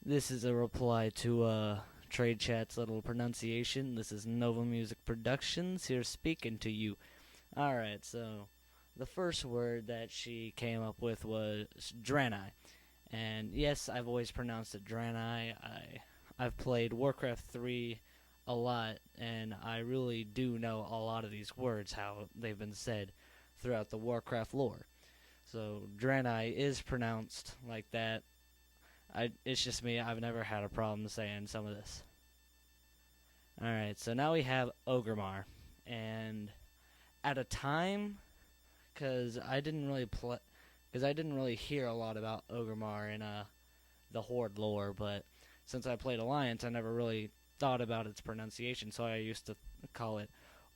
This is a reply to Trade Chat's little pronunciation. This is Nova Music Productions here speaking to you. Alright, so the first word that she came up with was Draenei. And yes, I've always pronounced it Draenei. I've played Warcraft 3 a lot, and I really do know a lot of these words, how they've been said throughout the Warcraft lore. So Draenei is pronounced like that. It's just me. I've never had a problem saying some of this. Alright, so now we have Orgrimmar. And at a time, because I didn't really hear a lot about Orgrimmar in the Horde lore, but since I played Alliance, I never really thought about its pronunciation, so I used to call it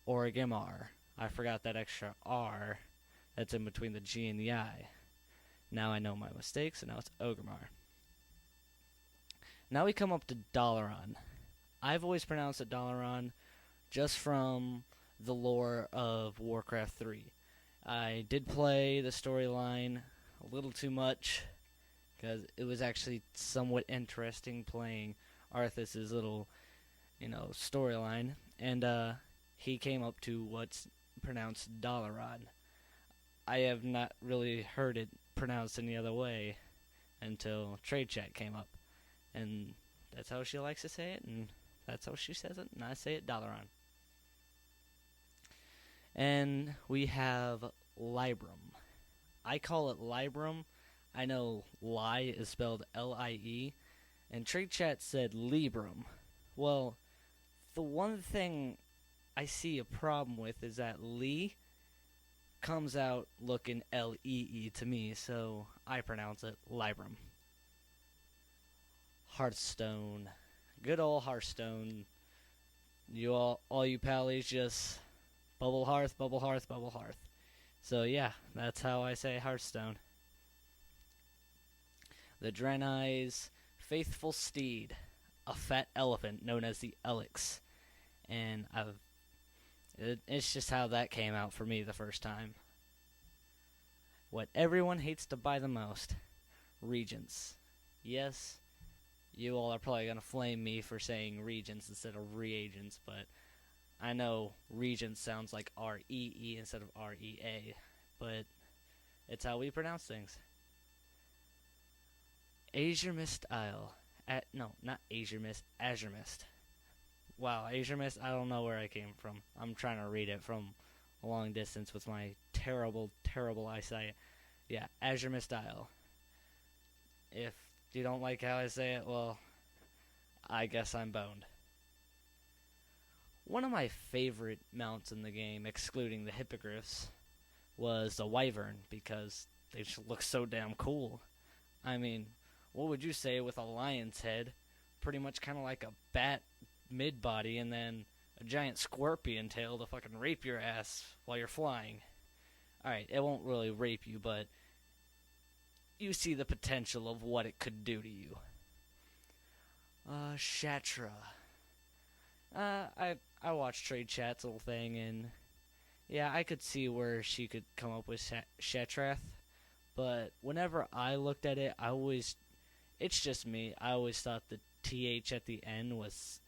Orgrimmar. I forgot that extra R that's in between the G and the I. Now I know my mistakes, and now it's Orgrimmar. Now we come up to Dalaran. I've always pronounced it Dalaran just from the lore of Warcraft 3. I did play the storyline a little too much because it was actually somewhat interesting playing Arthas's little, storyline, and he came up to what's pronounced Dalaran. I have not really heard it pronounced any other way until Trade Chat came up. And that's how she likes to say it, and that's how she says it, and I say it Dalaran. And we have Libram. I call it Libram. I know lie is spelled L-I-E, and Trade Chat said Libram. Well, the one thing I see a problem with is that Lee comes out looking L-E-E to me, so I pronounce it Libram. Hearthstone. Good old Hearthstone. All you pallies just bubble hearth, bubble hearth, bubble hearth. So yeah, that's how I say Hearthstone. The Draenei's faithful steed, a fat elephant known as the Elix. And it's just how that came out for me the first time. What everyone hates to buy the most, Regents. Yes, you all are probably going to flame me for saying Regents instead of reagents, but I know Regents sounds like R-E-E instead of R-E-A, but it's how we pronounce things. Azure Mist Isle. No, not Azure Mist, Azure Mist. Wow, Azure Mist, I don't know where I came from. I'm trying to read it from a long distance with my terrible, terrible eyesight. Yeah, Azure Mist Isle. If you don't like how I say it, well, I guess I'm boned. One of my favorite mounts in the game, excluding the hippogriffs, was the wyvern because they just look so damn cool. I mean, what would you say with a lion's head? Pretty much kind of like a bat mid-body and then a giant scorpion tail to fucking rape your ass while you're flying. Alright, it won't really rape you, but you see the potential of what it could do to you. Shatra. I watched Trade Chat's little thing, and yeah, I could see where she could come up with Shatrath, but whenever I looked at it, it's just me, I always thought the TH at the end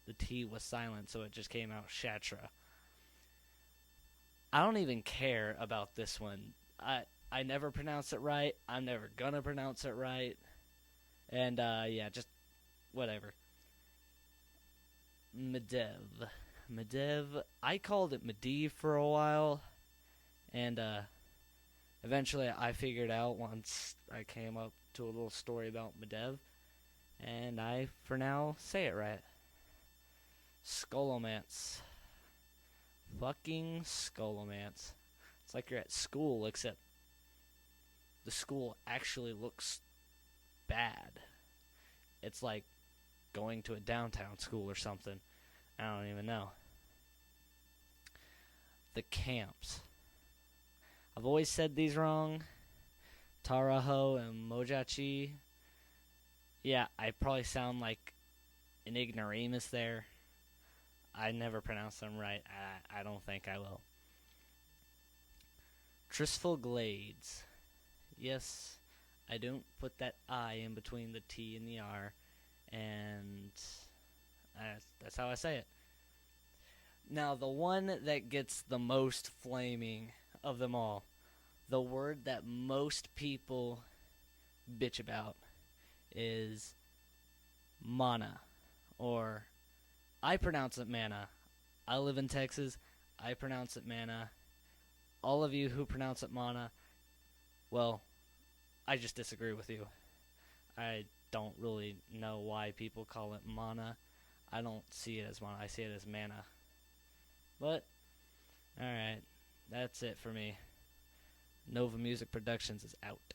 the T was silent, so it just came out Shatra. I don't even care about this one. I never pronounce it right. I'm never gonna pronounce it right. And, yeah, just whatever. Medivh. I called it Medivh for a while. And, eventually I figured out once I came up to a little story about Medivh. And I, for now, say it right. Scholomance. Fucking Scholomance. It's like you're at school, except the school actually looks bad. It's like going to a downtown school or something. I don't even know. The camps. I've always said these wrong. Taraho and Mojachi. Yeah, I probably sound like an ignoramus there. I never pronounce them right. I don't think I will. Tristful Glades. Yes, I don't put that I in between the T and the R. and that's how I say it. Now, the one that gets the most flaming of them all, the word that most people bitch about, is mana, or I pronounce it mana. I live in Texas. I pronounce it mana. All of you who pronounce it mana, well, I just disagree with you. I don't really know why people call it mana. I don't see it as mana. I see it as mana. But, alright, that's it for me. Nova Music Productions is out.